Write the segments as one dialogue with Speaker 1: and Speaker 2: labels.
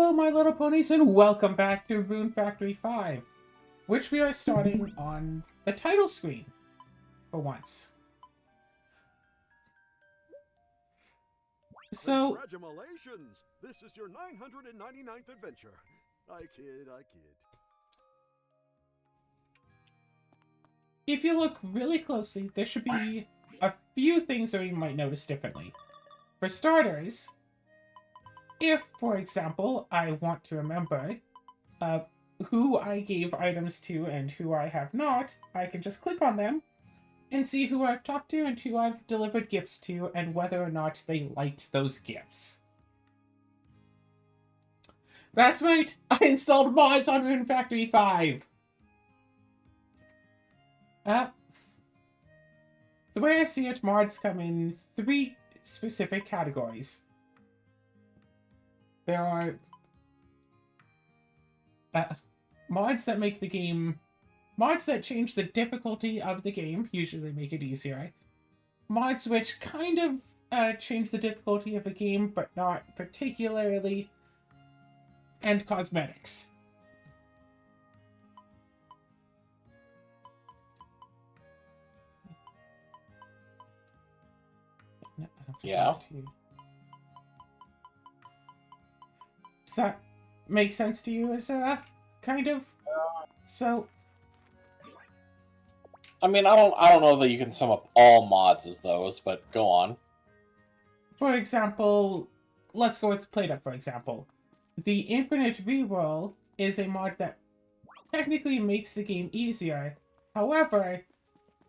Speaker 1: Hello, my little ponies, and welcome back to Rune Factory 5, which we are starting on the title screen, for once. So,
Speaker 2: Congratulations! This is your 999th adventure. I kid.
Speaker 1: if you look really closely, there should be a few things that you might notice differently. For starters, if, for example, I want to remember who I gave items to and who I have not, I can just click on them and see who I've talked to and who I've delivered gifts to and whether or not they liked those gifts. That's right! I installed mods on Rune Factory 5! The way I see it, mods come in 3 specific categories. There are mods that make the game... Mods that change the difficulty of the game, usually make it easier. Mods which kind of change the difficulty of a game, but not particularly. And cosmetics.
Speaker 3: Yeah.
Speaker 1: Does that make sense to you as kind of? So...
Speaker 3: I mean, I don't know that you can sum up all mods as those, but go on.
Speaker 1: For example, let's go with Plate Up, for example. The Infinite Reroll is a mod that technically makes the game easier. However,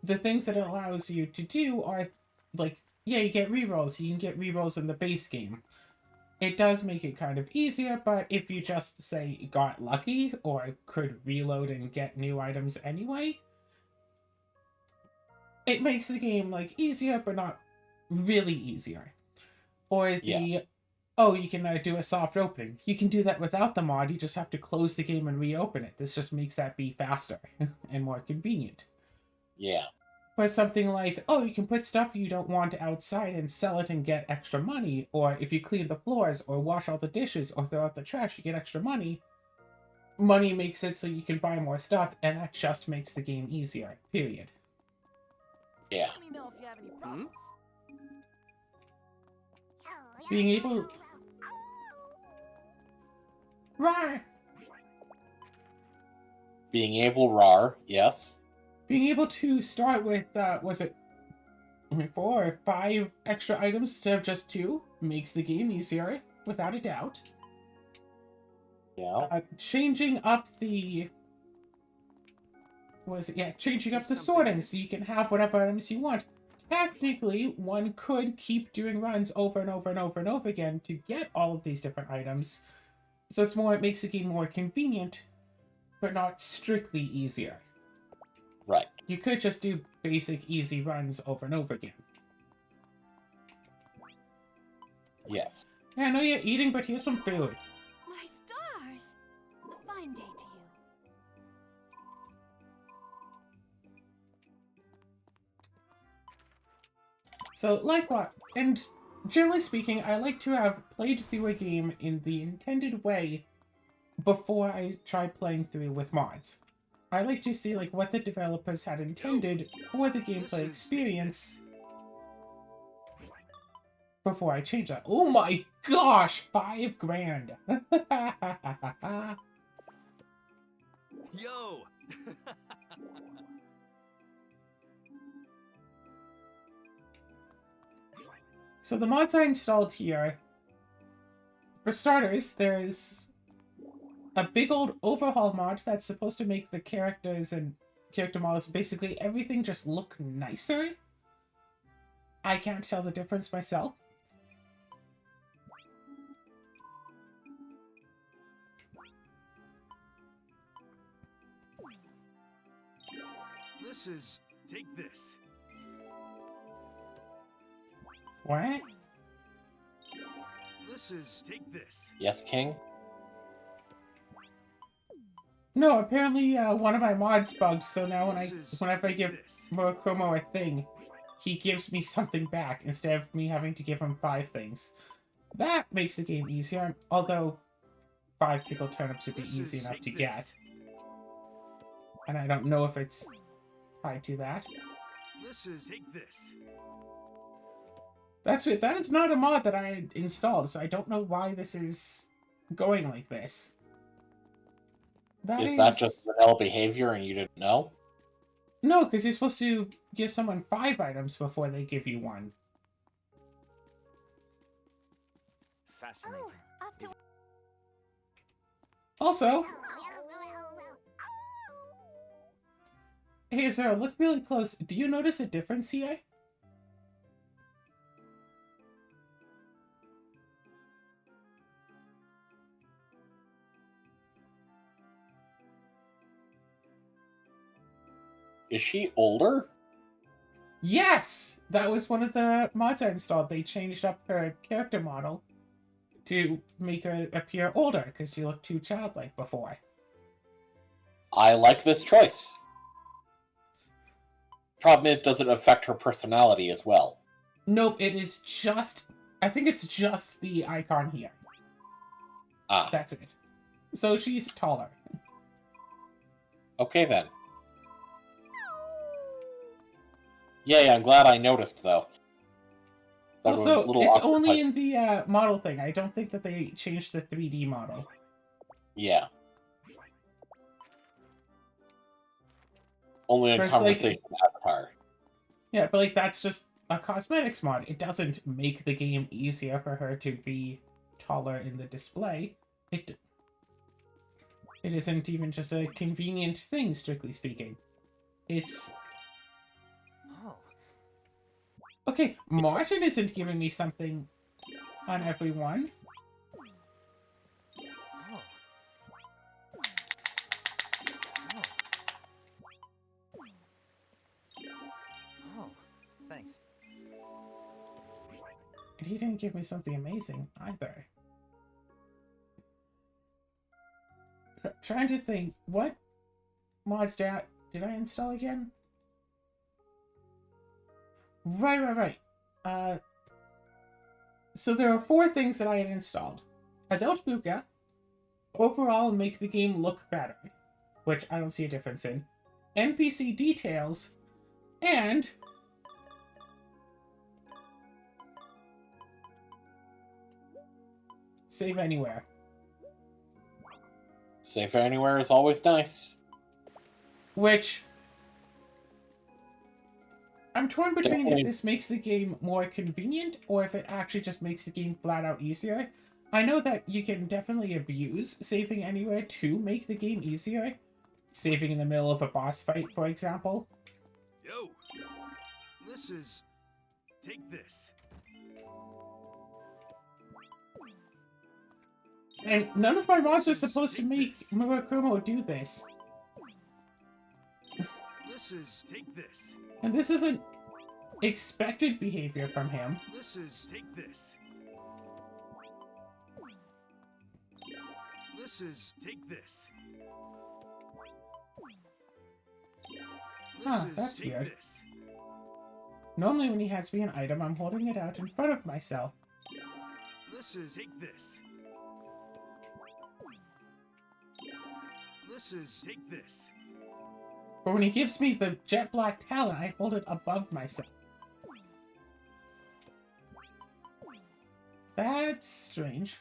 Speaker 1: the things that it allows you to do are, like, yeah, you get rerolls. You can get rerolls in the base game. It does make it kind of easier, but if you just, say, got lucky, or could reload and get new items anyway, it makes the game, like, easier, but not really easier. Or the,
Speaker 3: Yes.
Speaker 1: Oh, you can do a soft opening. You can do that without the mod, you just have to close the game and reopen it. This just makes that be faster and more convenient.
Speaker 3: Yeah.
Speaker 1: But something like, oh, you can put stuff you don't want outside and sell it and get extra money. Or if you clean the floors or wash all the dishes or throw out the trash, you get extra money. Money makes it so you can buy more stuff, and that just makes the game easier, period.
Speaker 3: Yeah.
Speaker 4: Let me know if you have any problems.
Speaker 1: Being able... Rawr!
Speaker 3: Being able, rar, yes.
Speaker 1: Being able to start with, was it 4 or 5 extra items instead of just 2 makes the game easier, without a doubt.
Speaker 3: Yeah.
Speaker 1: Changing up the... changing up the sorting so you can have whatever items you want. Technically, one could keep doing runs over and over and over and over again to get all of these different items. So it makes the game more convenient, but not strictly easier.
Speaker 3: Right.
Speaker 1: You could just do basic, easy runs over and over again.
Speaker 3: Yes.
Speaker 1: Yeah, I know you're eating, but here's some food.
Speaker 5: My stars! A fine day to you.
Speaker 1: So, like what? And generally speaking, I like to have played through a game in the intended way before I try playing through with mods. I like to see like what the developers had intended for the gameplay experience before I change that. Oh my gosh, $5,000!
Speaker 2: Yo!
Speaker 1: So the mods I installed here, for starters, there's a big old overhaul mod that's supposed to make the characters and character models, basically everything, just look nicer. I can't tell the difference myself.
Speaker 2: Take this.
Speaker 1: What?
Speaker 2: Take this.
Speaker 3: Yes, King?
Speaker 1: No, apparently one of my mods bugged, so now whenever I give Morokomo a thing, he gives me something back instead of me having to give him 5 things. That makes the game easier, although 5 pickled turnips would be easy enough to get. And I don't know if it's tied to that.
Speaker 2: Take this.
Speaker 1: That's it. That is not a mod that I installed, so I don't know why this is going like this.
Speaker 3: Is that just vanilla behavior and you didn't know?
Speaker 1: No, because you're supposed to give someone 5 items before they give you one.
Speaker 2: Fascinating.
Speaker 5: Oh, after
Speaker 1: Also, hey Zara, look really close. Do you notice a difference here?
Speaker 3: Is she older?
Speaker 1: Yes! That was one of the mods I installed. They changed up her character model to make her appear older because she looked too childlike before.
Speaker 3: I like this choice. Problem is, does it affect her personality as well?
Speaker 1: Nope, it is just... I think it's just the icon here.
Speaker 3: Ah.
Speaker 1: That's it. So she's taller.
Speaker 3: Okay then. Yay, I'm glad I noticed, though. That was a
Speaker 1: Also,
Speaker 3: little
Speaker 1: it's
Speaker 3: awkward,
Speaker 1: only
Speaker 3: but-
Speaker 1: in the model thing. I don't think that they changed the 3D model.
Speaker 3: Yeah. Only in
Speaker 1: But it's like-
Speaker 3: Conversation Avatar.
Speaker 1: Yeah, but like that's just a cosmetics mod. It doesn't make the game easier for her to be taller in the display. It isn't even just a convenient thing, strictly speaking. It's...
Speaker 2: Oh.
Speaker 1: Okay, Martin isn't giving me something on every one.
Speaker 2: Oh. Oh. Thanks.
Speaker 1: And he didn't give me something amazing, either. Trying to think, what mods did I install again? Right. So there are 4 things that I had installed. Adult Buka, overall make the game look better, which I don't see a difference in. NPC details, and save anywhere.
Speaker 3: Save anywhere is always nice.
Speaker 1: Which I'm torn between
Speaker 3: Definitely.
Speaker 1: if this makes the game more convenient or if it actually just makes the game flat out easier. I know that you can definitely abuse saving anywhere to make the game easier. Saving in the middle of a boss fight, for example.
Speaker 2: Yo. Take this.
Speaker 1: And none of my mods are supposed to make Murakumo do this.
Speaker 2: Take this.
Speaker 1: And this isn't expected behavior from him.
Speaker 2: Take this. Take this.
Speaker 1: Huh, that's
Speaker 2: Take
Speaker 1: weird.
Speaker 2: this.
Speaker 1: Normally when he hands me an item, I'm holding it out in front of myself.
Speaker 2: Take this. Take this.
Speaker 1: But when he gives me the jet black talon, I hold it above myself. That's strange.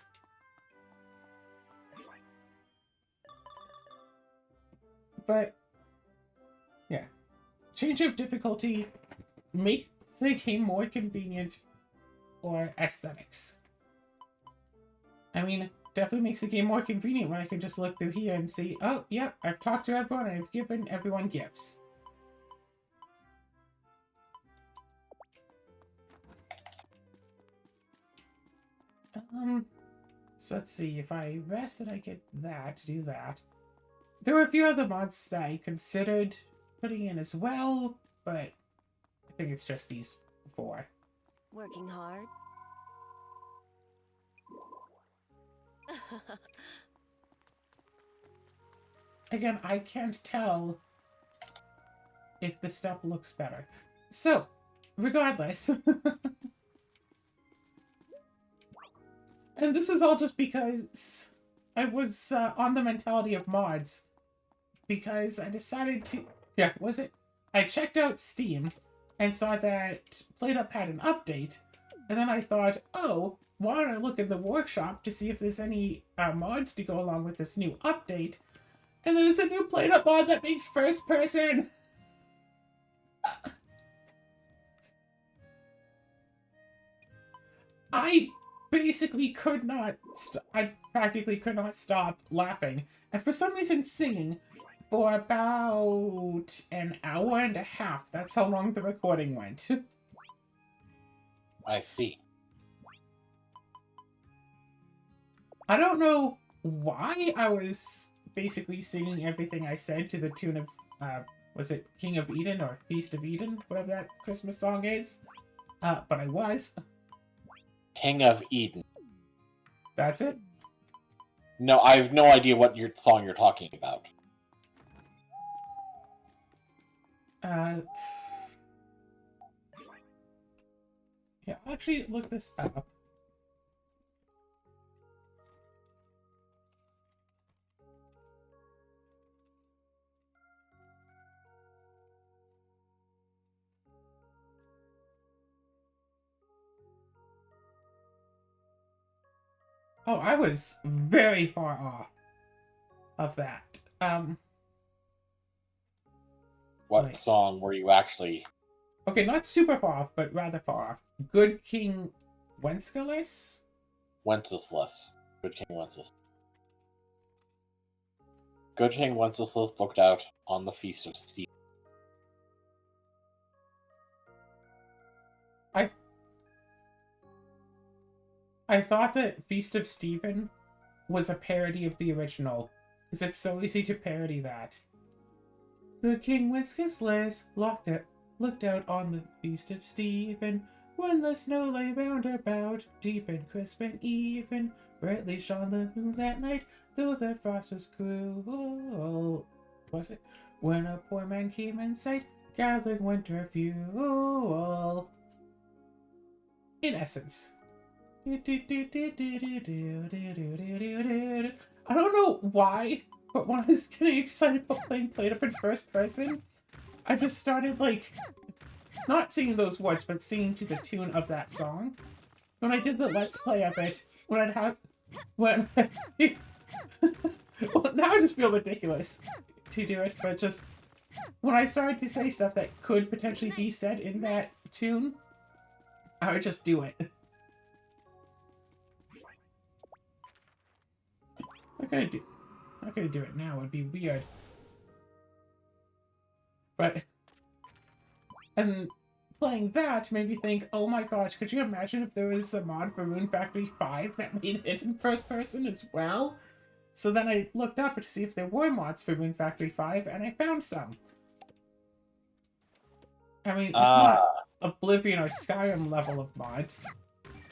Speaker 1: But, yeah. Change of difficulty, make the game more convenient, or aesthetics. I mean, definitely makes the game more convenient when I can just look through here and see, oh, yep, I've talked to everyone, I've given everyone gifts. So let's see, if I rested, I get that, to do that. There were a few other mods that I considered putting in as well, but I think it's just these 4.
Speaker 5: working hard.
Speaker 1: Again, I can't tell if the stuff looks better. So, regardless. And this is all just because was on the mentality of mods because I decided to. Yeah, was it? I checked out Steam and saw that PlateUp had an update, and then I thought, oh, why don't I look in the workshop to see if there's any mods to go along with this new update? And there's a new PlateUp mod that makes first person. I basically could not. I practically could not stop laughing, and for some reason singing for about an hour and a half. That's how long the recording went.
Speaker 3: I see.
Speaker 1: I don't know why I was basically singing everything I said to the tune of, was it King of Eden or Feast of Eden? Whatever that Christmas song is. But I was.
Speaker 3: King of Eden.
Speaker 1: That's it.
Speaker 3: No, I have no idea what song you're talking about.
Speaker 1: Yeah, I'll actually look this up. Oh, I was very far off of that.
Speaker 3: What
Speaker 1: Right.
Speaker 3: song were you actually...
Speaker 1: Okay, not super far off, but rather far off. Good King Wenceslas?
Speaker 3: Wenceslas. Good King Wenceslas. Good King Wenceslas looked out on the Feast of Steve.
Speaker 1: I thought that Feast of Stephen was a parody of the original, because it's so easy to parody that. Good King Wenceslas looked out on the Feast of Stephen, when the snow lay round about, deep and crisp and even. Brightly shone the moon that night, though the frost was cruel. Was it? When a poor man came in sight, gathering winter fuel. In essence. I don't know why, but when I was getting excited about playing PlateUp in first person, I just started, like, not singing those words, but singing to the tune of that song. When I did the Let's Play of it, well, now I just feel ridiculous to do it, but just, when I started to say stuff that could potentially be said in that tune, I would just do it. I'm not gonna do it now, it'd be weird. But, and playing that made me think, oh my gosh, could you imagine if there was a mod for Rune Factory 5 that made it in first person as well? So then I looked up to see if there were mods for Rune Factory 5, and I found some. I mean, it's not Oblivion or Skyrim level of mods,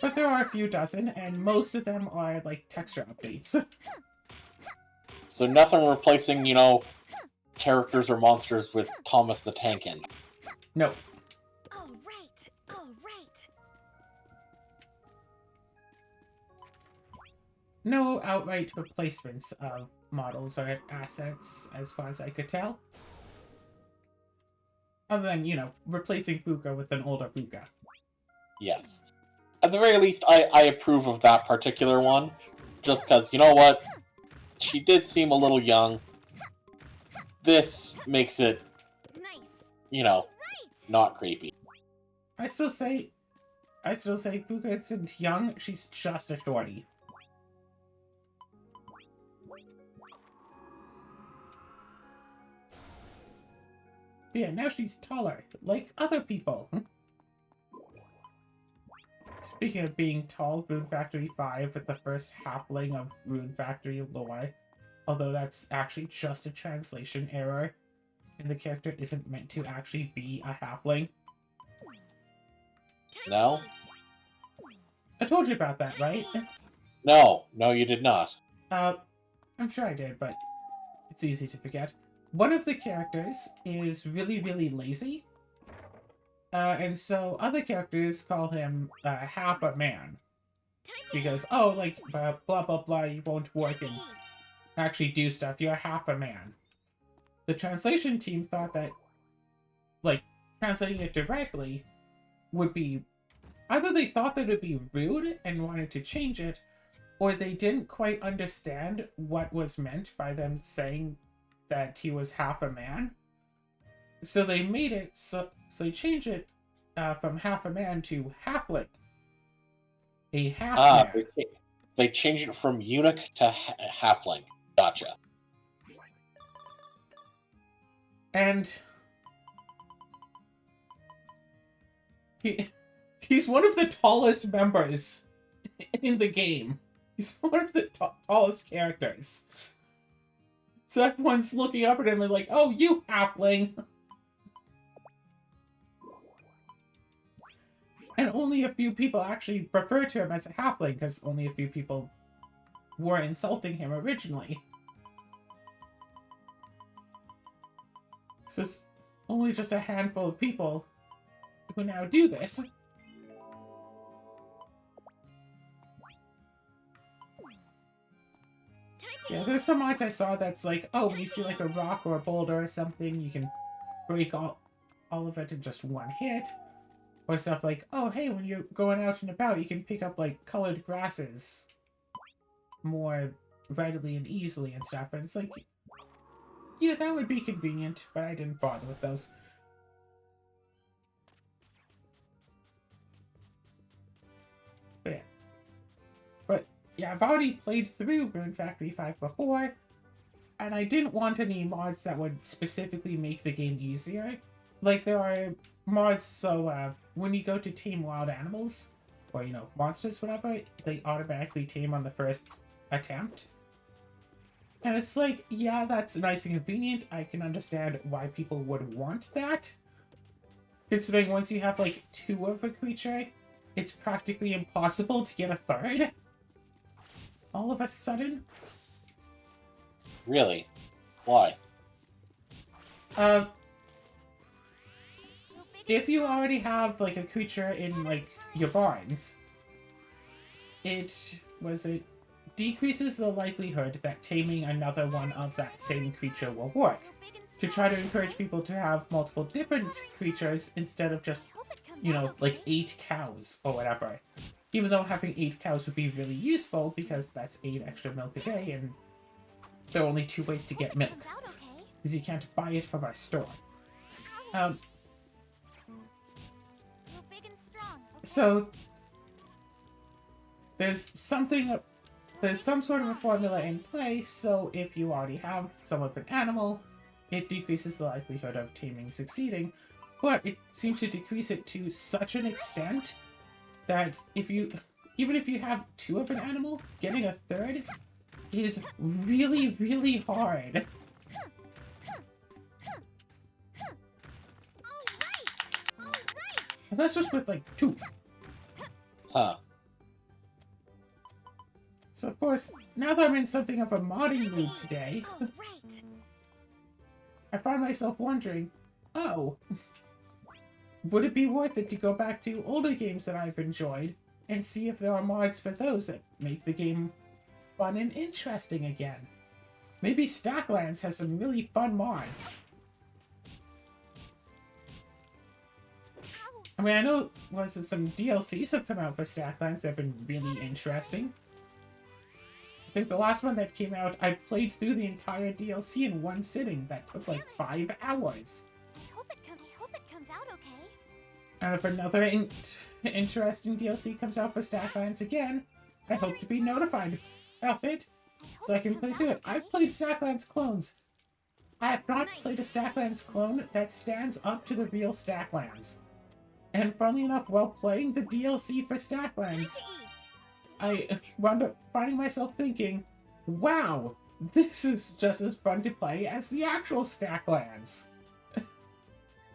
Speaker 1: but there are a few dozen, and most of them are, like, texture updates.
Speaker 3: So nothing replacing, you know, characters or monsters with Thomas the Tank Engine.
Speaker 1: Nope.
Speaker 5: All right, all right.
Speaker 1: No outright replacements of models or assets, as far as I could tell. Other than, you know, replacing Fuka with an older Fuka.
Speaker 3: Yes. At the very least, I approve of that particular one. Just because, you know what? She did seem a little young. This makes it,
Speaker 5: Nice.
Speaker 3: you know,
Speaker 5: Right.
Speaker 3: not creepy.
Speaker 1: I still say Fuka isn't young, she's just a shorty. But yeah, now she's taller, like other people. Speaking of being tall, Rune Factory 5 with the first halfling of Rune Factory lore. Although that's actually just a translation error, and the character isn't meant to actually be a halfling.
Speaker 3: No?
Speaker 1: I told you about that, right?
Speaker 3: No, you did not.
Speaker 1: I'm sure I did, but it's easy to forget. One of the characters is really, really lazy. And so other characters call him half a man. because, oh, like, blah, blah, blah, you won't work and actually do stuff. You're half a man. The translation team thought that, like, translating it directly would be... Either they thought that it would be rude and wanted to change it, or they didn't quite understand what was meant by them saying that he was half a man. So they made it, so they changed it from half a man to halfling. A half man.
Speaker 3: They changed it from eunuch to halfling. Gotcha.
Speaker 1: And he's one of the tallest members in the game. He's one of the tallest characters. So everyone's looking up at him and like, oh, you halfling! And only a few people actually refer to him as a halfling, because only a few people were insulting him originally. So it's only just a handful of people who now do this. Yeah, there's some mods I saw that's like, oh, when you see like a rock or a boulder or something, you can break all of it in just one hit. Or stuff like, oh, hey, when you're going out and about, you can pick up like colored grasses more readily and easily and stuff. And it's like, yeah, that would be convenient, but I didn't bother with those. But yeah, I've already played through Rune Factory 5 before, and I didn't want any mods that would specifically make the game easier. Like, there are mods, so when you go to tame wild animals, or, you know, monsters, whatever, they automatically tame on the first attempt. And it's like, yeah, that's nice and convenient. I can understand why people would want that. Considering once you have, like, 2 of a creature, it's practically impossible to get a 3rd. All of a sudden.
Speaker 3: Really? Why?
Speaker 1: If you already have, like, a creature in, like, your barns, it decreases the likelihood that taming another one of that same creature will work. To try to encourage people to have multiple different creatures instead of just, you know, like 8 cows or whatever. Even though having 8 cows would be really useful because that's 8 extra milk a day, and there are only 2 ways to get milk. Because you can't buy it from a store. So, there's some sort of a formula in place, so if you already have some of an animal, it decreases the likelihood of taming succeeding, but it seems to decrease it to such an extent that even if you have 2 of an animal, getting a 3rd is really, really hard. And that's just with like 2.
Speaker 3: Huh.
Speaker 1: So of course, now that I'm in something of a modding mood today, I find myself wondering, oh, would it be worth it to go back to older games that I've enjoyed and see if there are mods for those that make the game fun and interesting again? Maybe Stacklands has some really fun mods. I mean, I know some DLCs have come out for Stacklands that have been really interesting. I think the last one that came out, I played through the entire DLC in one sitting. That took like 5 hours.
Speaker 5: I hope it comes out okay.
Speaker 1: And if another interesting DLC comes out for Stacklands again, I hope to be notified of it so I can play through it. I've played Stacklands clones. I have not played a Stacklands clone that stands up to the real Stacklands. And funnily enough, while playing the DLC for Stacklands, I wound up finding myself thinking, wow, this is just as fun to play as the actual Stacklands.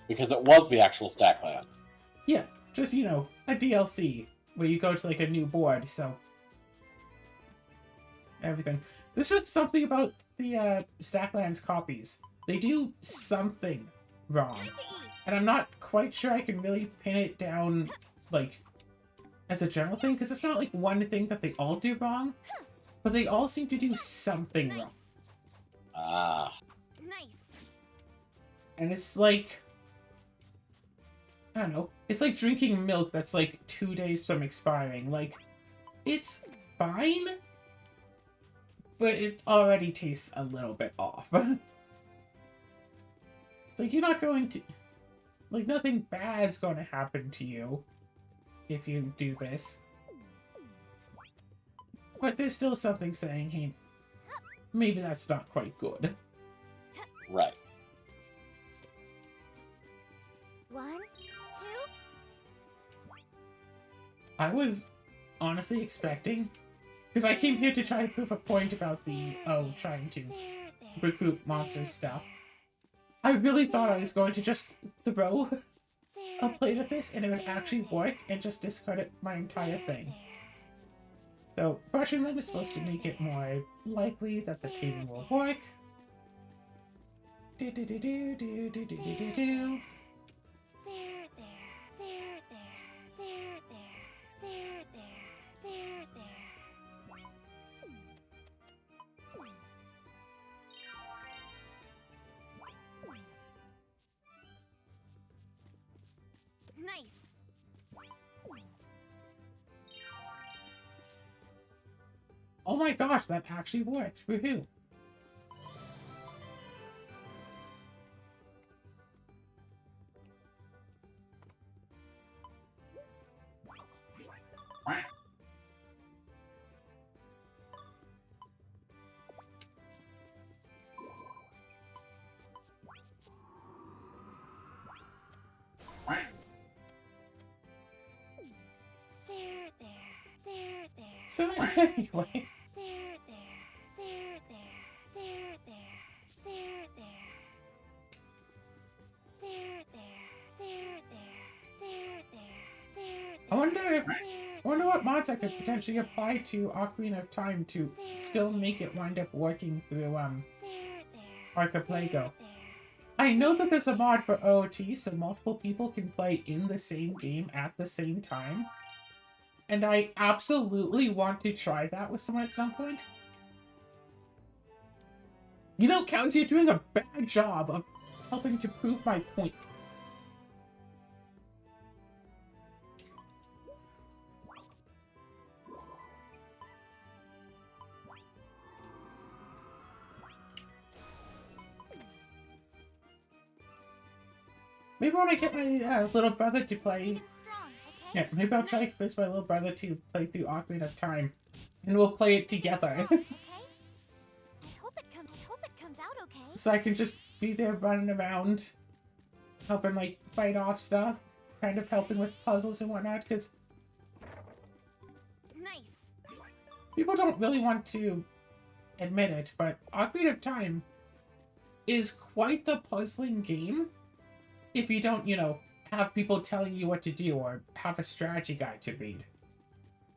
Speaker 3: Because it was the actual Stacklands.
Speaker 1: Yeah, just, you know, a DLC where you go to like a new board, so everything. There's just something about the Stacklands copies. They do something wrong. And I'm not quite sure I can really pin it down, like, as a general thing, because it's not like one thing that they all do wrong, but they all seem to do something wrong.
Speaker 3: Ah.
Speaker 5: Nice.
Speaker 1: And it's like, I don't know, it's like drinking milk that's like 2 days from expiring. Like, it's fine, but it already tastes a little bit off. It's like, you're not going to, like, nothing bad's going to happen to you if you do this. But there's still something saying, hey, maybe that's not quite good.
Speaker 3: Right.
Speaker 5: 1, 2.
Speaker 1: I was honestly expecting, because I came here to try to prove a point about the, trying to recruit monsters stuff. I really thought I was going to just throw a plate at this and it would actually work and just discredit my entire thing. So, brushing them is supposed to make it more likely that the team will work. Do do do do do do do do do do.
Speaker 5: Nice.
Speaker 1: Oh my gosh, that actually worked. Woohoo. So anyway, I wonder what mods I could potentially apply to Ocarina of Time to still make it wind up working through Archipelago. I know that there's a mod for OOT, so multiple people can play in the same game at the same time. And I absolutely want to try that with someone at some point. You know, Counts, you're doing a bad job of helping to prove my point. Maybe when I get my little brother to play... Yeah, maybe I'll try to convince my little brother to play through Ocarina of Time. And we'll play it together.
Speaker 5: I hope it comes out okay.
Speaker 1: So I can just be there running around, helping, like, fight off stuff. Kind of helping with puzzles and whatnot, because...
Speaker 5: Nice.
Speaker 1: People don't really want to admit it, but Ocarina of Time is quite the puzzling game if you don't, you know, have people telling you what to do or have a strategy guide to read.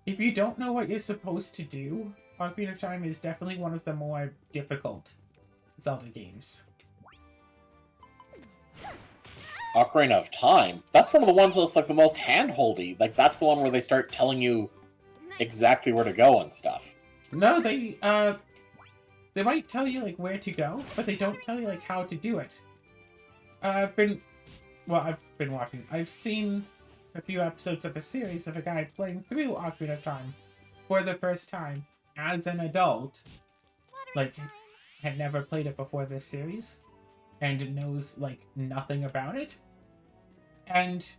Speaker 1: If you don't know what you're supposed to do, Ocarina of Time is definitely one of the more difficult Zelda games.
Speaker 3: Ocarina of Time? That's one of the ones that's like the most hand-holdy. Like, that's the one where they start telling you exactly where to go and stuff.
Speaker 1: No, they might tell you, like, where to go, but they don't tell you, like, how to do it. I've been watching. I've seen a few episodes of a series of a guy playing through Ocarina of Time for the first time as an adult. Like, had never played it before this series and knows, like, nothing about it. And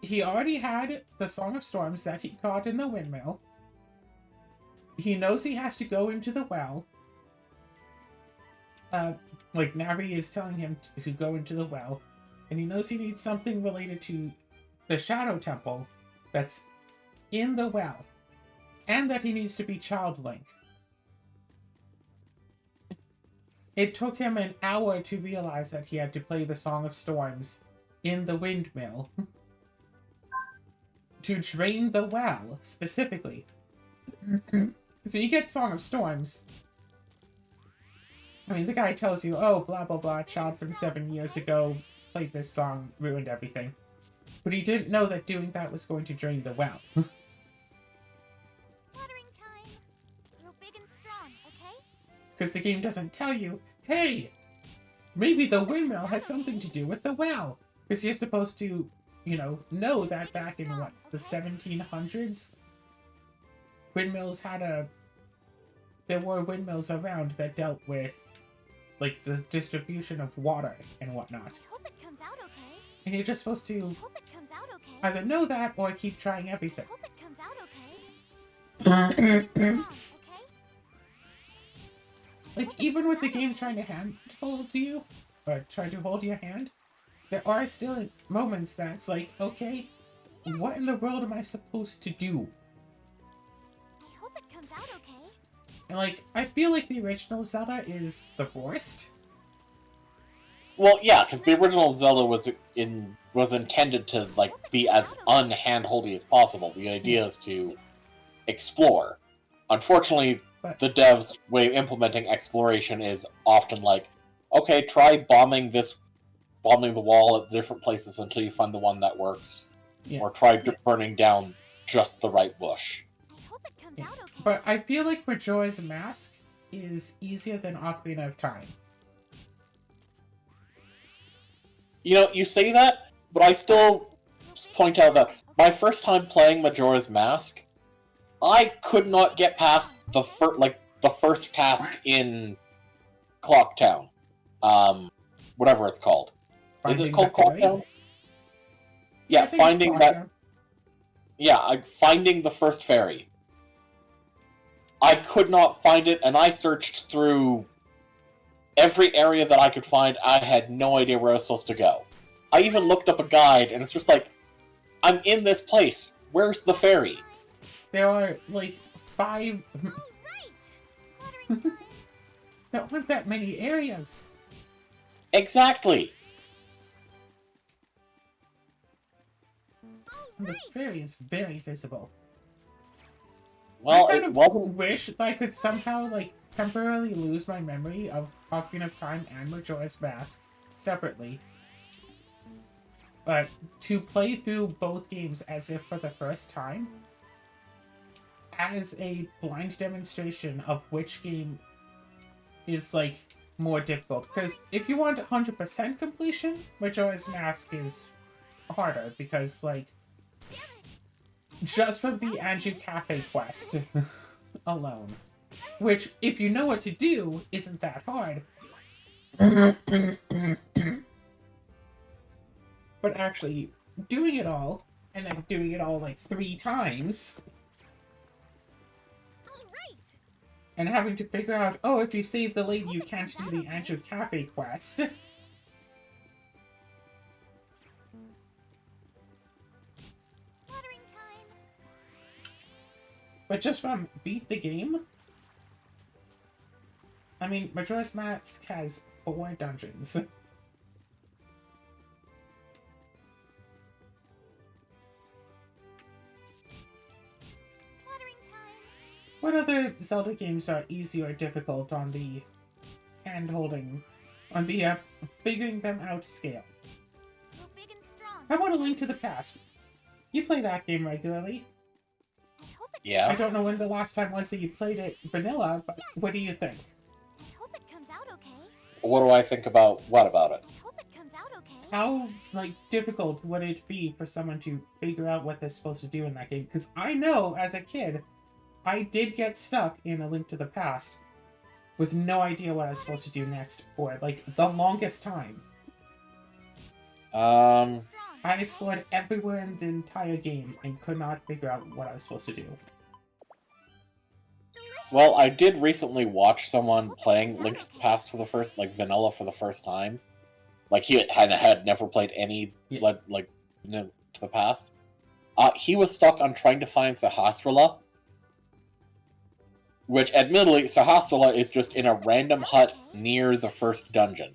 Speaker 1: he already had the Song of Storms that he caught in the windmill. He knows he has to go into the well. Like, Navi is telling him to go into the well. And he knows he needs something related to the Shadow Temple that's in the well. And that he needs to be Child Link. It took him an hour to realize that he had to play the Song of Storms in the windmill. To drain the well, specifically. So you get Song of Storms. I mean, the guy tells you, oh, blah, blah, blah, child from 7 years ago played this song, ruined everything. But he didn't know that doing that was going to drain the well.
Speaker 5: Watering time. Grow big and strong, okay?
Speaker 1: Because the game doesn't tell you, hey, maybe the windmill has something to do with the well. Because you're supposed to, know that back in, the 1700s? Windmills there were windmills around that dealt with, like, the distribution of water and whatnot.
Speaker 5: I hope it comes out okay.
Speaker 1: And you're just supposed to
Speaker 5: I hope it comes out okay.
Speaker 1: either know that or keep trying
Speaker 5: I
Speaker 1: everything.
Speaker 5: hope it comes out okay. Big and strong, okay?
Speaker 1: Like, even with the game trying to handhold you, or try to hold your hand, there are still moments that's like, okay, what in the world am I supposed to do?
Speaker 5: I hope it comes out okay.
Speaker 1: And, like, I feel like the original Zelda is the worst.
Speaker 3: Well, yeah, because the original Zelda was intended to like be as unhandholdy as possible. The idea is to explore. Unfortunately,
Speaker 1: But
Speaker 3: the devs' way of implementing exploration is often like, okay, try bombing the wall at different places until you find the one that works,
Speaker 1: yeah.
Speaker 3: or try burning down just the right bush.
Speaker 5: I hope it comes
Speaker 1: Yeah.
Speaker 5: out okay.
Speaker 1: But I feel like Majora's Mask is easier than Ocarina of Time.
Speaker 3: You know, you say that, but I still point out that my first time playing Majora's Mask, I could not get past the first task in Clock Town. Whatever it's called. Is it called Clock Town? Yeah,
Speaker 1: I think it's
Speaker 3: finding
Speaker 1: Clock
Speaker 3: that.
Speaker 1: Town.
Speaker 3: Yeah, finding the first fairy. I could not find it, and I searched through every area that I could find. I had no idea where I was supposed to go. I even looked up a guide, and it's just like, I'm in this place. Where's the ferry?
Speaker 1: There are, like, 5...
Speaker 5: All right. Watering time.
Speaker 1: There aren't that many areas.
Speaker 3: Exactly.
Speaker 5: All
Speaker 1: And the
Speaker 5: right.
Speaker 1: ferry is very visible.
Speaker 3: Well,
Speaker 1: I kind
Speaker 3: it
Speaker 1: of
Speaker 3: wasn't.
Speaker 1: wish that I could somehow, like, temporarily lose my memory of Ocarina of Time and Majora's Mask separately. But to play through both games as if for the first time, as a blind demonstration of which game is, like, more difficult. Because if you want 100% completion, Majora's Mask is harder, because, like, just from the Anju Cafe quest alone, which, if you know what to do, isn't that hard. But actually doing it all, and then doing it all like 3 times,
Speaker 5: All right.
Speaker 1: and having to figure out, oh, if you save the lady, you can't do the Anju Cafe quest.
Speaker 5: Watering time.
Speaker 1: But just from beat the game, I mean, Majora's Mask has 4 dungeons.
Speaker 5: Watering time.
Speaker 1: What other Zelda games are easy or difficult on the hand-holding, on the figuring them out scale?
Speaker 5: Grow big and strong.
Speaker 1: How about A Link to the Past? You play that game regularly.
Speaker 5: I hope it.
Speaker 3: Yeah.
Speaker 1: I don't know when the last time was that you played it vanilla, but what do you think?
Speaker 5: I hope it comes out okay.
Speaker 3: What do I think about what about it?
Speaker 5: I hope it comes out okay.
Speaker 1: How, like, difficult would it be for someone to figure out what they're supposed to do in that game? Because I know, as a kid, I did get stuck in A Link to the Past with no idea what I was supposed to do next for, like, the longest time.
Speaker 3: Um,
Speaker 5: Strong.
Speaker 1: I explored everywhere in the entire game and could not figure out what I was supposed to do.
Speaker 3: well, I did recently watch someone playing Link to the Past for the first, like, vanilla for the first time. Like, he had never played any,
Speaker 1: Yeah.
Speaker 3: Link to the Past. He was stuck on trying to find Sahasrara. Which, admittedly, Sahasrara is just in a random hut near the first dungeon.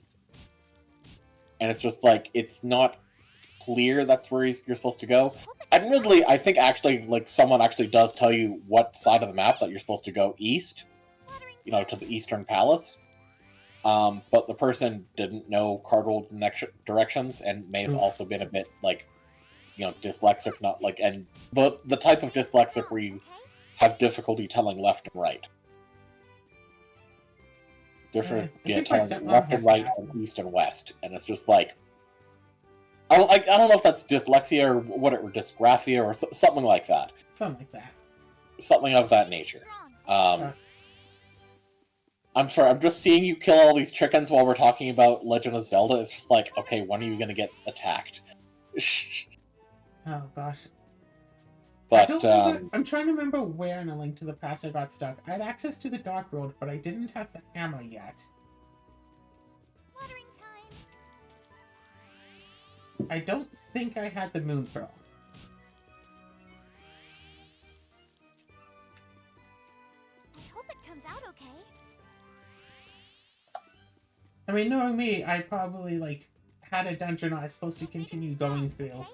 Speaker 3: And it's just like, it's not clear that's where you're supposed to go. Admittedly, I think actually, like, someone actually does tell you what side of the map that you're supposed to go east.
Speaker 5: Watering
Speaker 3: You know, to the Eastern Palace. But the person didn't know cardinal directions and may have
Speaker 1: Oof.
Speaker 3: also been a bit, like, dyslexic, not like, and the type of dyslexic where you have difficulty telling left and right. Different,
Speaker 1: I think my
Speaker 3: telling
Speaker 1: stepmom
Speaker 3: left and
Speaker 1: has
Speaker 3: right
Speaker 1: that.
Speaker 3: and east and west, and it's just like, I don't know if that's dyslexia or or dysgraphia or something like that.
Speaker 1: Something like that.
Speaker 3: Something of that nature.
Speaker 1: Uh.
Speaker 3: I'm sorry, I'm just seeing you kill all these chickens while we're talking about Legend of Zelda. It's just like, okay, when are you gonna get attacked?
Speaker 1: Oh gosh.
Speaker 3: But,
Speaker 1: I don't remember, I'm trying to remember where in A Link to the Past I got stuck. I had access to the Dark World, but I didn't have the hammer yet.
Speaker 5: Watering time.
Speaker 1: I don't think I had the Moon Pearl.
Speaker 5: I hope it comes out okay.
Speaker 1: I mean, knowing me, I probably, like, had a dungeon I was supposed to continue going through.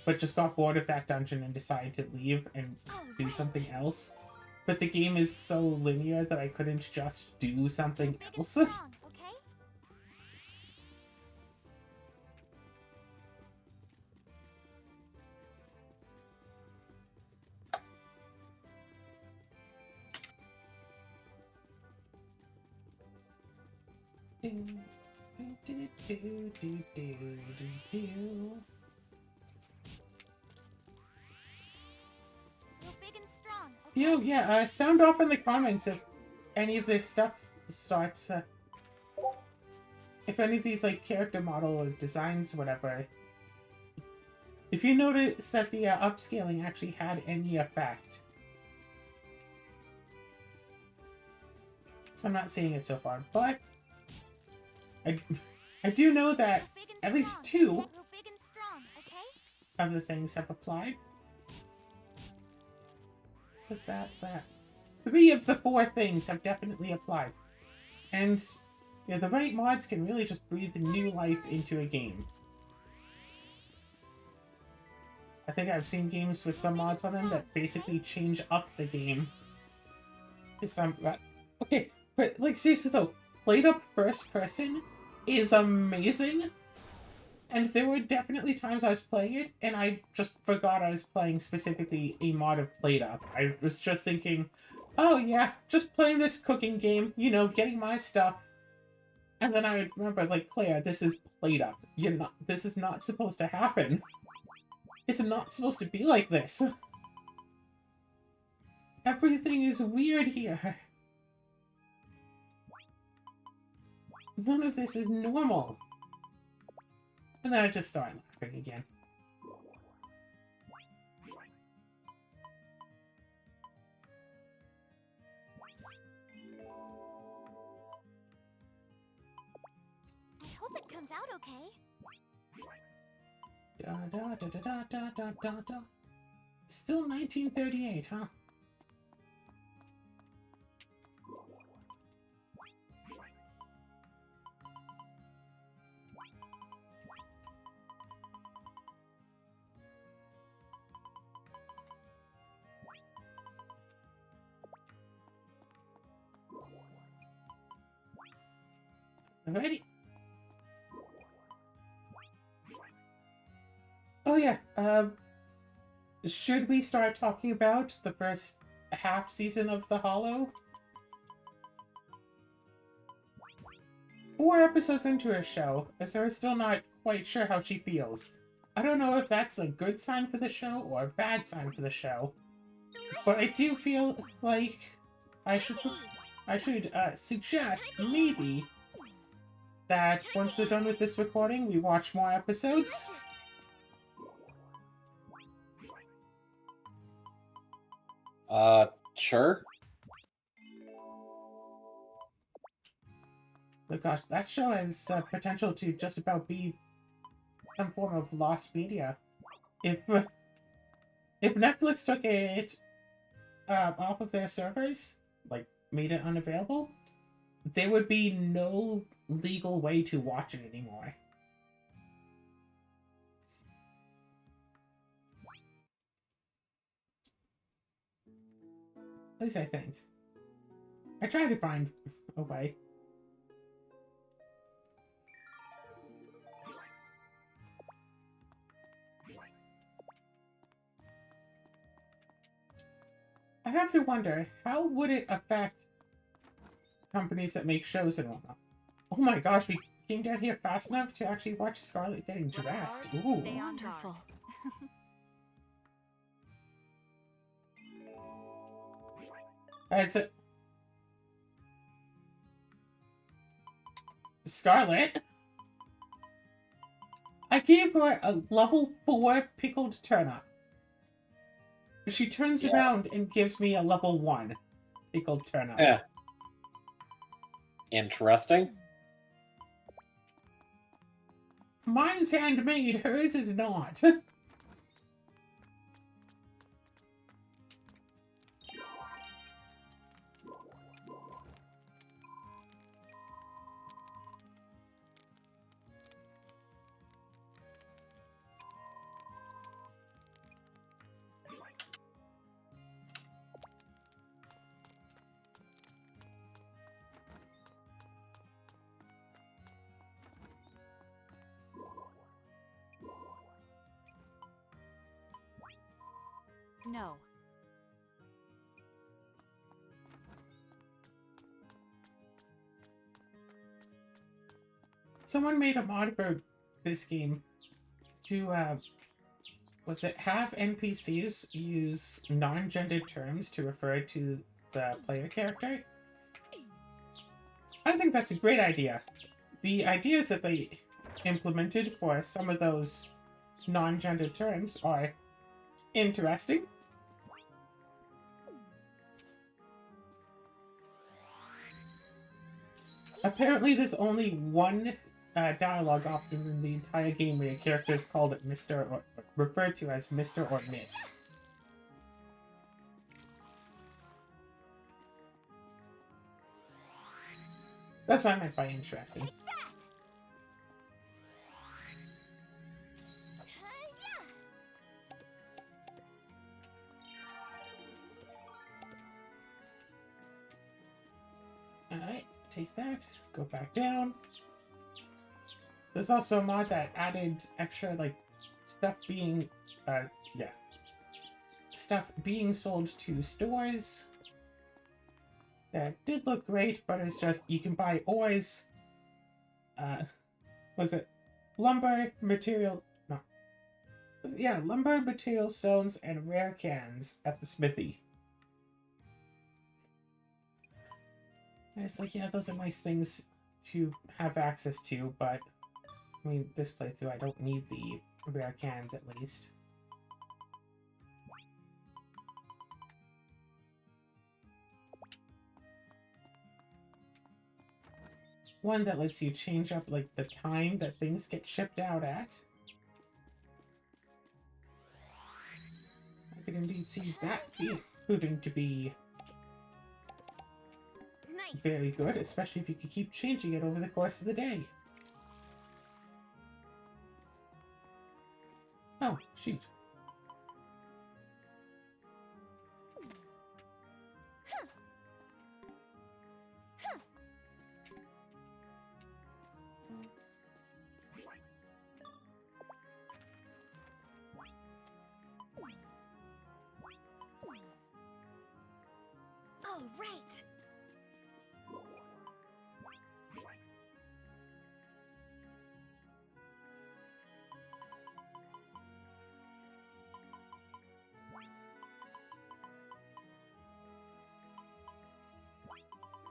Speaker 1: But just got bored of that dungeon and decided to leave and do something else. But the game is so linear that I couldn't just do something else. Yo, yeah, sound off in the comments if any of this stuff starts, if any of these, like, character model or designs, whatever, if you notice that the upscaling actually had any effect. So I'm not seeing it so far, but I do know that at least 2 of the things have applied. So that. 3 of the 4 things have definitely applied. And, the right mods can really just breathe new life into a game. I think I've seen games with some mods on them that basically change up the game. Okay, but, like, seriously though, played up first person is amazing. And there were definitely times I was playing it, and I just forgot I was playing specifically a mod of Played Up. I was just thinking, oh yeah, just playing this cooking game, getting my stuff. And then I would remember, like, Claire, this is Played Up. This is not supposed to happen. It's not supposed to be like this. Everything is weird here. None of this is normal. And then I just started laughing again.
Speaker 5: I hope it comes out okay.
Speaker 1: Da. Still 1938, huh? Alrighty. Oh yeah, should we start talking about the first half season of The Hollow? 4 episodes into her show, Azura's still not quite sure how she feels. I don't know if that's a good sign for the show or a bad sign for the show, but I do feel like I should suggest maybe that once we're done with this recording, we watch more episodes.
Speaker 3: Sure.
Speaker 1: But gosh, that show has potential to just about be some form of lost media. If Netflix took it off of their servers, like made it unavailable, there would be no legal way to watch it anymore. At least I think. I tried to find a way. have to wonder, how would it affect companies that make shows and whatnot? Oh my gosh, we came down here fast enough to actually watch Scarlet getting dressed. Ooh.
Speaker 5: Stay on wonderful.
Speaker 1: That's it. Scarlet? I gave her a level 4 pickled turnip. She turns around and gives me a level 1 pickled turnip.
Speaker 3: Yeah. Interesting.
Speaker 1: Mine's handmade, hers is not.
Speaker 5: No.
Speaker 1: Someone made a mod for this game to, was it have NPCs use non-gendered terms to refer to the player character? I think that's a great idea. The ideas that they implemented for some of those non-gendered terms are interesting. Apparently, there's only one dialogue option in the entire game where your character is called Mr. or referred to as Mr. or Miss. That's what I meant by interesting. Alright, take that, go back down. There's also a mod that added extra, like, stuff being, stuff being sold to stores. That did look great, but it's just, you can buy ores, was it lumber, material, no. Yeah, lumber, material stones, and rare cans at the smithy. And it's like, yeah, those are nice things to have access to, but, I mean, this playthrough, I don't need the rare cans, at least. One that lets you change up, like, the time that things get shipped out at. I could indeed see that proving to be very good, especially if you could keep changing it over the course of the day. Oh, shoot.
Speaker 5: All right.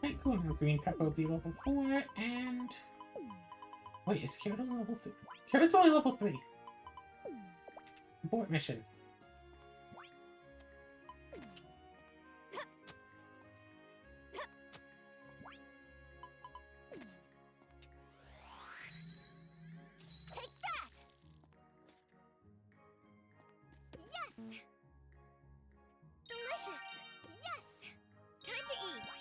Speaker 1: Okay, cool. Now green pepper will be level 4, and... Wait, is Carrot only level 3? Carrot's only level 3! Abort mission.
Speaker 5: Take that. Yes. Delicious. Yes. Time to eat.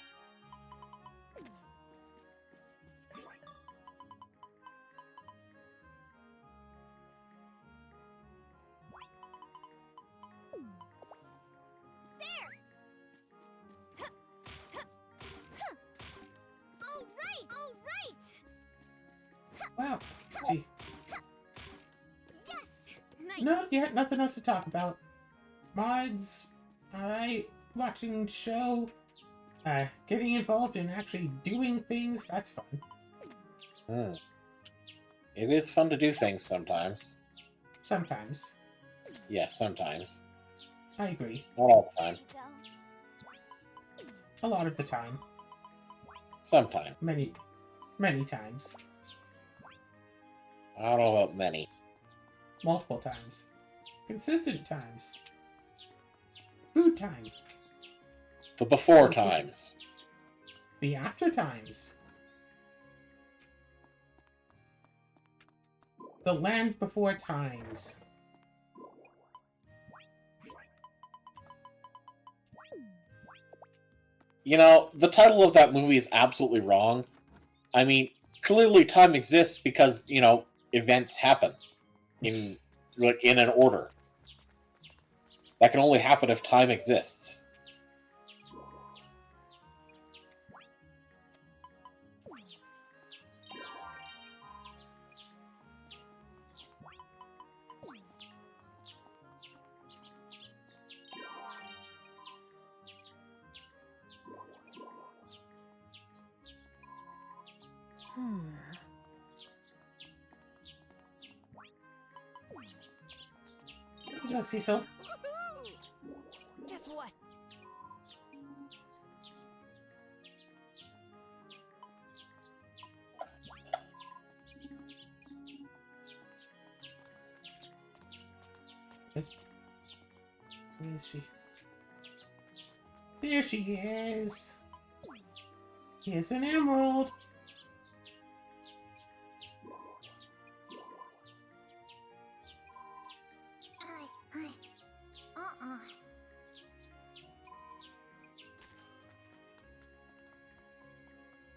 Speaker 5: There. All right. All right.
Speaker 1: Wow. Gee.
Speaker 5: Yes. Nice.
Speaker 1: No, yeah, nothing else to talk about. Mods, watching show, getting involved in actually doing things, that's fun.
Speaker 3: Hmm. It is fun to do things sometimes.
Speaker 1: Sometimes.
Speaker 3: Yes, sometimes.
Speaker 1: I agree.
Speaker 3: Not all the time.
Speaker 1: A lot of the time.
Speaker 3: Sometime.
Speaker 1: Many times.
Speaker 3: I don't know about many.
Speaker 1: Multiple times. Consistent times. Food time.
Speaker 3: The before times.
Speaker 1: The after times. The land before times.
Speaker 3: You know, the title of that movie is absolutely wrong. I mean, clearly time exists because, you know, events happen in an order. That can only happen if time exists.
Speaker 1: You go, Cecil.
Speaker 5: Woohoo! Guess what?
Speaker 1: Where is she? There she is! Here's an emerald!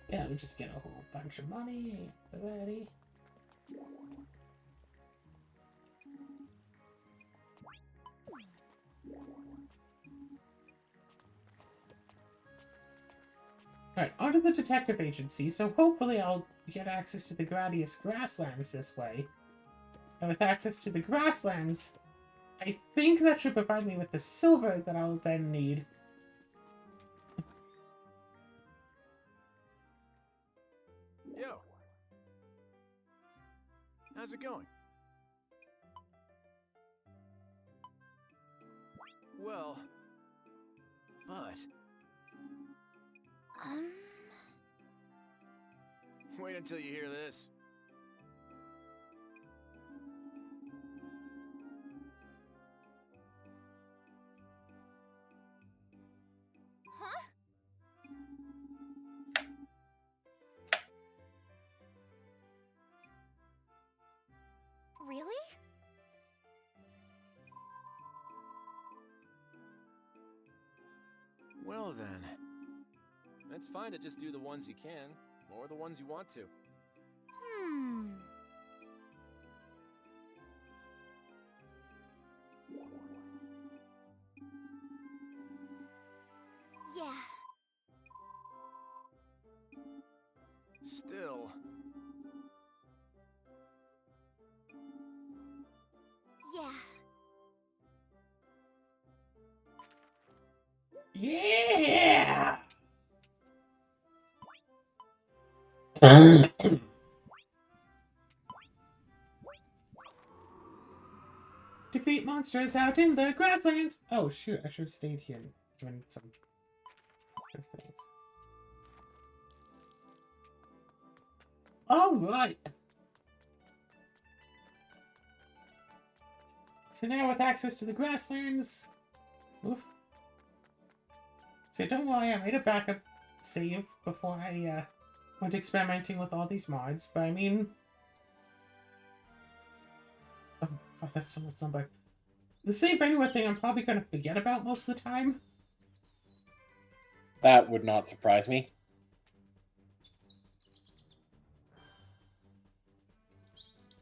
Speaker 1: Yeah, we just get a whole bunch of money. Ready? Alright, onto the detective agency, so hopefully I'll get access to the Gradius grasslands this way. And with access to the grasslands, I think that should provide me with the silver that I'll then need.
Speaker 2: Yo. How's it going? Well, but wait until you hear this.
Speaker 5: Huh? Really?
Speaker 2: Well then. It's fine to just do the ones you can, or the ones you want to.
Speaker 5: Yeah.
Speaker 2: Still.
Speaker 5: Yeah.
Speaker 1: Yeah! Defeat monsters out in the grasslands! Oh shoot, I should have stayed here and given some other things. Alright! So now with access to the grasslands... Oof. So don't worry, I made a backup save before I went experimenting with all these mods, but I mean... Oh, God, that's so much number. The save anywhere thing I'm probably going to forget about most of the time.
Speaker 3: That would not surprise me.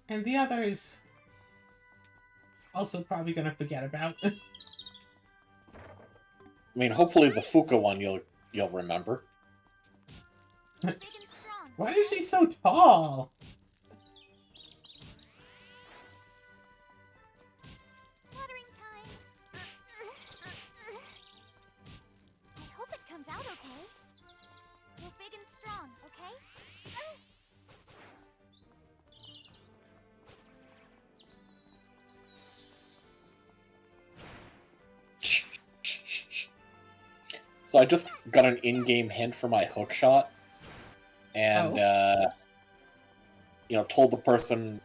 Speaker 1: And the others... also probably going to forget about.
Speaker 3: I mean, hopefully the Fuka one you'll remember.
Speaker 5: Big and strong.
Speaker 1: Why is she so tall?
Speaker 5: Watering time. okay? You're big and strong, okay?
Speaker 3: So I just got an in-game hint for my hook shot, and told the person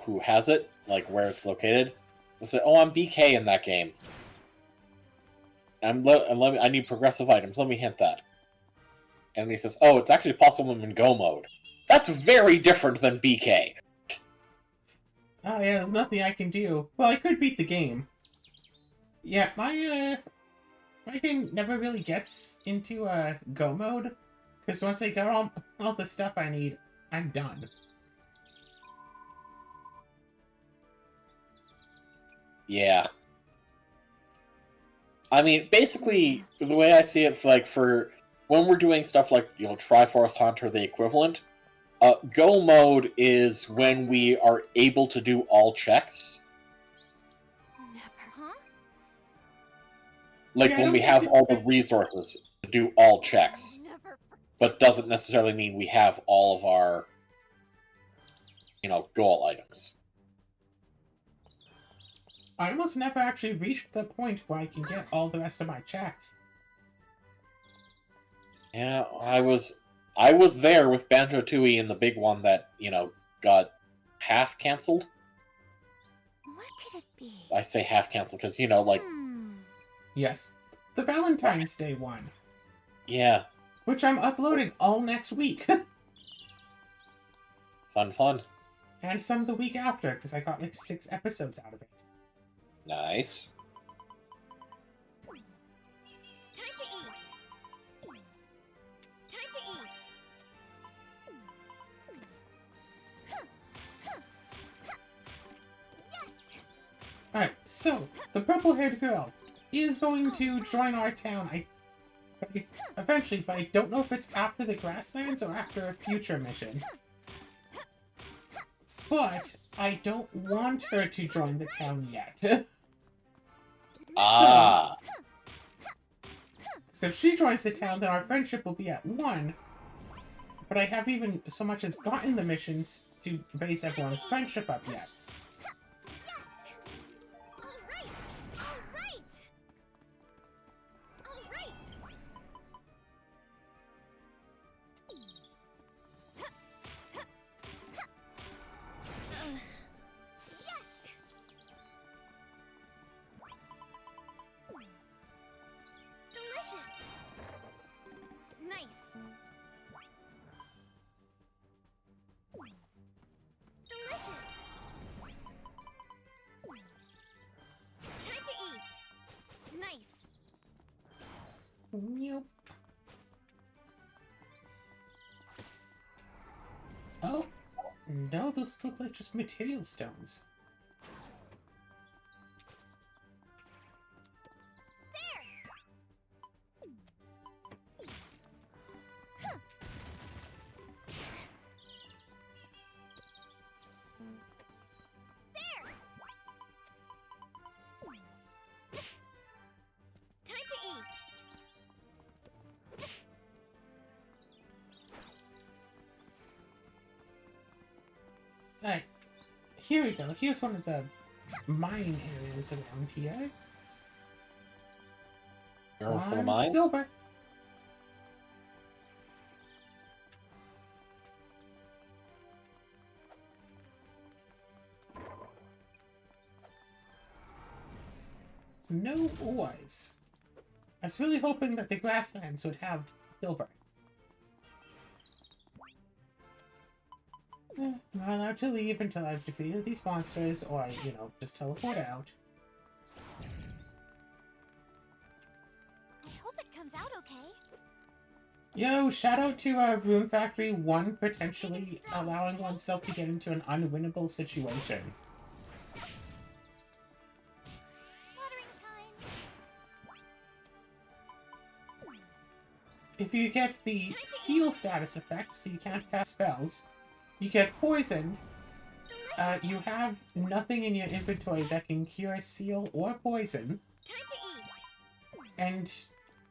Speaker 3: who has it, like where it's located. I said, "Oh, I'm BK in that game. I need progressive items. Let me hint that." And he says, "Oh, it's actually possible in Go mode. That's very different than BK."
Speaker 1: Oh yeah, there's nothing I can do. Well, I could beat the game. Yeah, my game never really gets into Go mode, because once I got all the stuff I need, I'm done.
Speaker 3: Yeah. I mean, basically, the way I see it's like for when we're doing stuff like, Triforce Hunt or the equivalent, Go mode is when we are able to do all checks.
Speaker 5: Never, huh?
Speaker 3: Like
Speaker 1: Yeah, I
Speaker 3: when
Speaker 1: don't
Speaker 3: we
Speaker 1: think
Speaker 3: have
Speaker 1: it-
Speaker 3: all the resources to do all checks.
Speaker 5: Never.
Speaker 3: But doesn't necessarily mean we have all of our, goal items.
Speaker 1: I almost never actually reached the point where I can get all the rest of my checks.
Speaker 3: Yeah, I was there with Banjo-Tooie in the big one that, got half cancelled.
Speaker 5: What could it be?
Speaker 3: I say half cancelled because,
Speaker 1: Yes. The Valentine's Day one,
Speaker 3: yeah,
Speaker 1: which I'm uploading all next week.
Speaker 3: fun.
Speaker 1: And some the week after, because I got like 6 episodes out of it.
Speaker 3: Nice.
Speaker 5: Time to eat. Time to eat.
Speaker 1: Alright, so, the purple-haired girl is going to join our town, eventually, but I don't know if it's after the grasslands or after a future mission. But I don't want her to join the town yet.
Speaker 3: Ah.
Speaker 1: So if she joins the town, then our friendship will be at 1. But I haven't even so much as gotten the missions to base everyone's friendship up yet. Nope. Oh, no, those look like just material stones. Alright, here we go. Here's one of the mine areas around here.
Speaker 3: You're for the mine?
Speaker 1: Silver. No ores. I was really hoping that the grasslands would have silver. I'm not allowed to leave until I've defeated these monsters, or, just teleport out.
Speaker 5: I hope it comes out okay.
Speaker 1: Yo, shout out to Rune Factory 1 potentially allowing oneself to get into an unwinnable situation.
Speaker 5: Watering time.
Speaker 1: If you get the seal status effect, so you can't cast spells, you get poisoned. You have nothing in your inventory that can cure seal or poison,
Speaker 5: Time to eat.
Speaker 1: and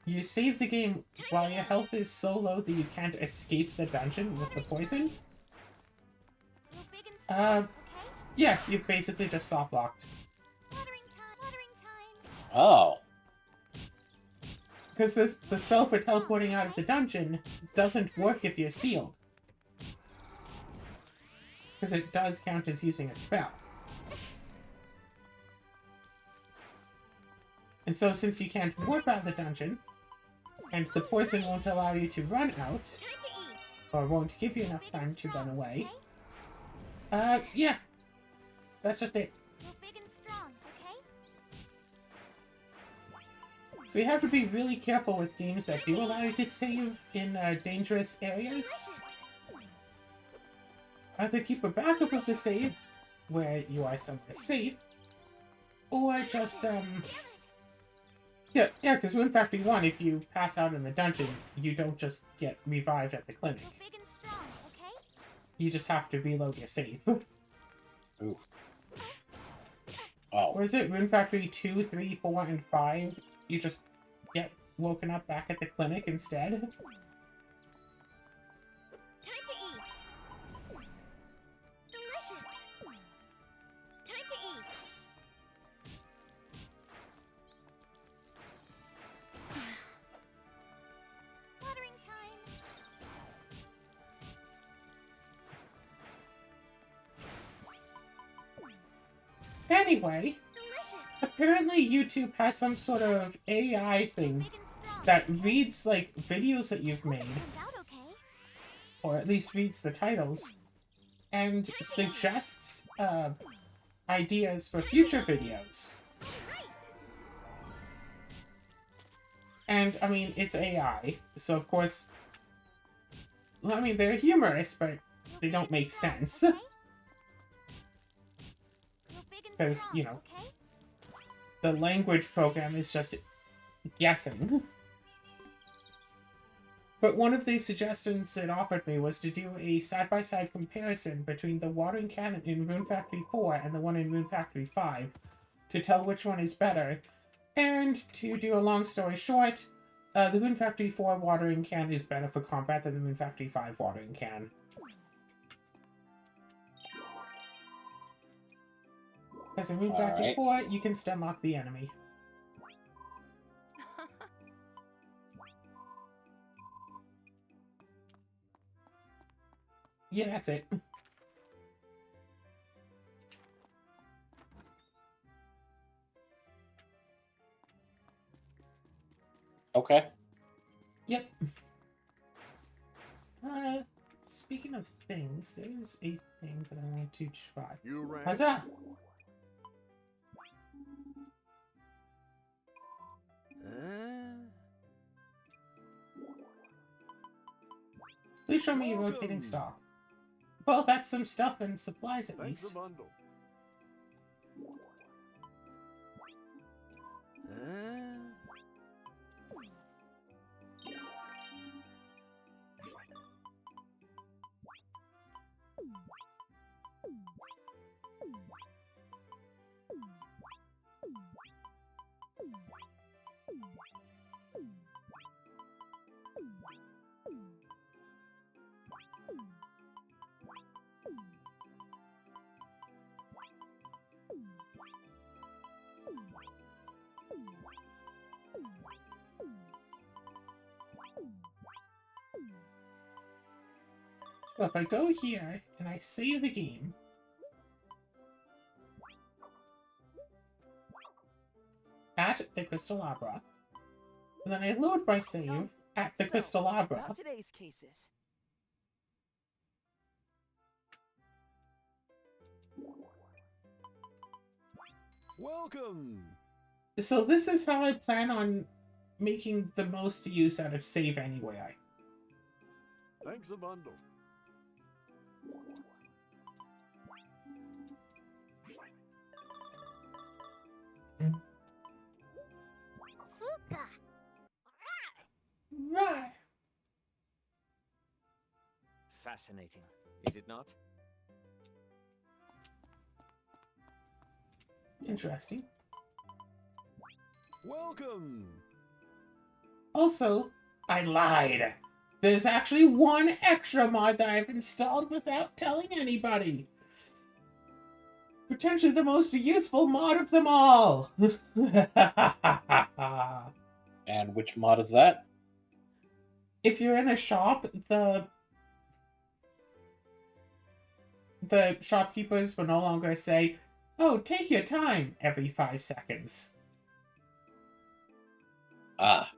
Speaker 1: You save the game while your health is so low that you can't escape the dungeon with the poison.
Speaker 5: Real big and strong, okay?
Speaker 1: Yeah, you've basically just soft locked.
Speaker 5: Watering time. Watering time.
Speaker 3: Oh.
Speaker 1: Because the spell for teleporting out of the dungeon doesn't work if you're sealed. Because it does count as using a spell. And so since you can't warp out of the dungeon, and the poison won't allow you to run out,
Speaker 5: Time to eat.
Speaker 1: or won't give you enough
Speaker 5: Big
Speaker 1: time
Speaker 5: and
Speaker 1: to
Speaker 5: strong,
Speaker 1: run away,
Speaker 5: okay?
Speaker 1: yeah. That's just it.
Speaker 5: Real big and strong, okay?
Speaker 1: So you have to be really careful with games that do allow you to save in dangerous areas.
Speaker 5: Delicious.
Speaker 1: Either keep a backup of the save, where you are somewhere safe, or just,
Speaker 5: Damn it.
Speaker 1: yeah, because Rune Factory 1, if you pass out in the dungeon, you don't just get revived at the clinic.
Speaker 5: Real big and strong, okay?
Speaker 1: You just have to reload your save.
Speaker 3: Oof. Oh.
Speaker 1: Or is it Rune Factory 2, 3, 4, and 5? You just get woken up back at the clinic instead?
Speaker 5: Time to eat. Delicious. Time to eat. Watering time.
Speaker 1: Anyway,
Speaker 5: Delicious.
Speaker 1: apparently YouTube has some sort of AI thing
Speaker 5: Big and strong.
Speaker 1: that reads, like, videos that you've made,
Speaker 5: Turns out okay.
Speaker 1: or at least reads the titles, and suggests, ideas for future videos.
Speaker 5: Right.
Speaker 1: And, I mean, it's AI, so of course... Well, I mean, they're humorous, but
Speaker 5: Real
Speaker 1: they
Speaker 5: big
Speaker 1: don't
Speaker 5: and
Speaker 1: make
Speaker 5: strong,
Speaker 1: sense.
Speaker 5: okay? Real big and
Speaker 1: 'Cause,
Speaker 5: strong,
Speaker 1: you know,
Speaker 5: okay?
Speaker 1: The language program is just guessing. But one of the suggestions it offered me was to do a side-by-side comparison between the watering can in Rune Factory 4 and the one in Rune Factory 5 to tell which one is better. And to do a long story short, the Rune Factory 4 watering can is better for combat than the Rune Factory 5 watering can. Because in Rune Factory 4, you can stun lock the enemy. Yeah, that's it.
Speaker 3: Okay.
Speaker 1: Yep. Speaking of things, there is a thing that I want to try.
Speaker 4: You ran.
Speaker 1: Huzzah! Please show me your rotating
Speaker 4: Welcome.
Speaker 1: stock. Well, that's some stuff and supplies at
Speaker 4: Thanks a
Speaker 1: least.
Speaker 4: bundle.
Speaker 1: So if I go here and I save the game, at the Crystal Abra, and then I load my save at the Crystal Abra,
Speaker 6: About today's cases.
Speaker 4: Welcome.
Speaker 1: so this is how I plan on making the most use out of save anyway.
Speaker 4: Thanks a bundle.
Speaker 5: Fuka.
Speaker 1: Right.
Speaker 2: Fascinating, is it not?
Speaker 1: Interesting.
Speaker 4: Welcome.
Speaker 1: Also, I lied. There's actually one extra mod that I've installed without telling anybody. Potentially the most useful mod of them all.
Speaker 3: And which mod is that?
Speaker 1: If you're in a shop, the shopkeepers will no longer say, "Oh, take your time," every 5 seconds.
Speaker 3: Ah,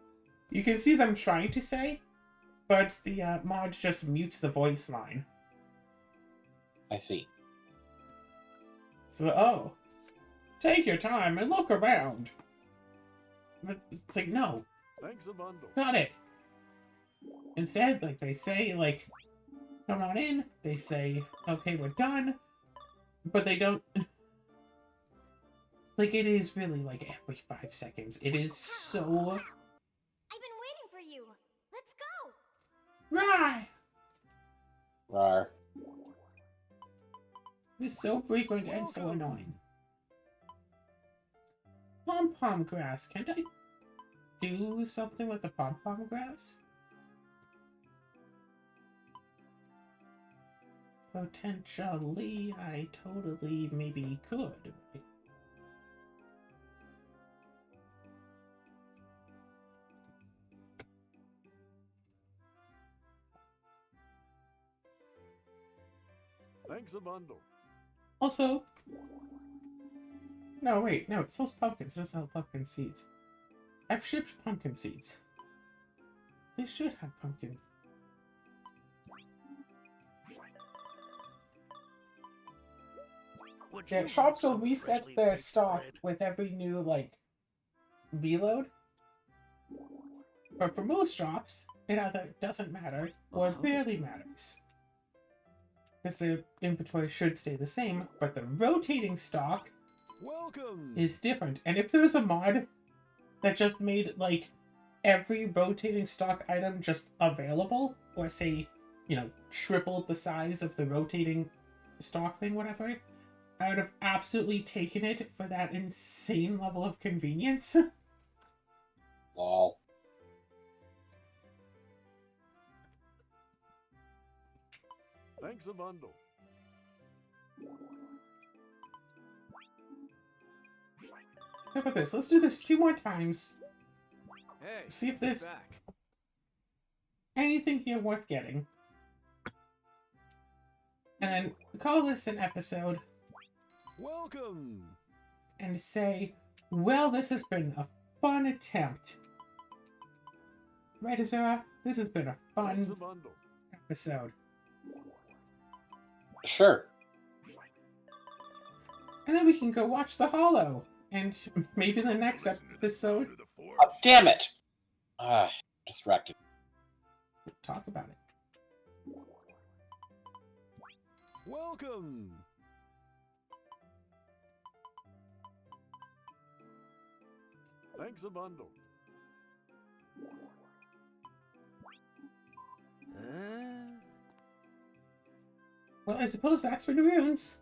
Speaker 1: You can see them trying to say, but the mod just mutes the voice line.
Speaker 3: I see.
Speaker 1: So, oh, take your time and look around. But it's like, no,
Speaker 4: Thanks a bundle.
Speaker 1: got it. Instead, like, they say, like, come on in. They say, okay, we're done. But they don't... Like, it is really, like, every 5 seconds. It is so...
Speaker 5: I've been waiting for you. Let's go.
Speaker 1: Right!
Speaker 3: Rar.
Speaker 1: It's so frequent and so annoying. Pom-pom grass. Can't I do something with the pom-pom grass? Potentially, I totally maybe could.
Speaker 4: Thanks a bundle.
Speaker 1: Also... No, wait, no, it sells pumpkins. It doesn't sell pumpkin seeds. I've shipped pumpkin seeds. They should have pumpkin. Yeah, shops will reset their stock with every new, like, reload. But for most shops, it either doesn't matter or barely matters. Because the inventory should stay the same, but the rotating stock
Speaker 4: Welcome.
Speaker 1: is different. And if there's a mod that just made, like, every rotating stock item just available, or say, you know, tripled the size of the rotating stock thing, whatever, I would have absolutely taken it for that insane level of convenience.
Speaker 3: Lol.
Speaker 4: Thanks a bundle.
Speaker 1: How about this? Let's do this 2 more times.
Speaker 2: Hey,
Speaker 1: See if
Speaker 2: you're
Speaker 1: there's
Speaker 2: back.
Speaker 1: anything here worth getting. And then call this an episode
Speaker 4: Welcome.
Speaker 1: and say, well, this has been a fun attempt. Right, Azura? This has been a
Speaker 4: Thanks a
Speaker 1: fun
Speaker 4: bundle.
Speaker 1: episode.
Speaker 3: Sure.
Speaker 1: And then we can go watch The Hollow. And maybe the next episode,
Speaker 3: Oh, damn it! Ah, distracted.
Speaker 1: we'll talk about it.
Speaker 4: Welcome. Thanks a bundle.
Speaker 1: Well, I suppose that's for the runes.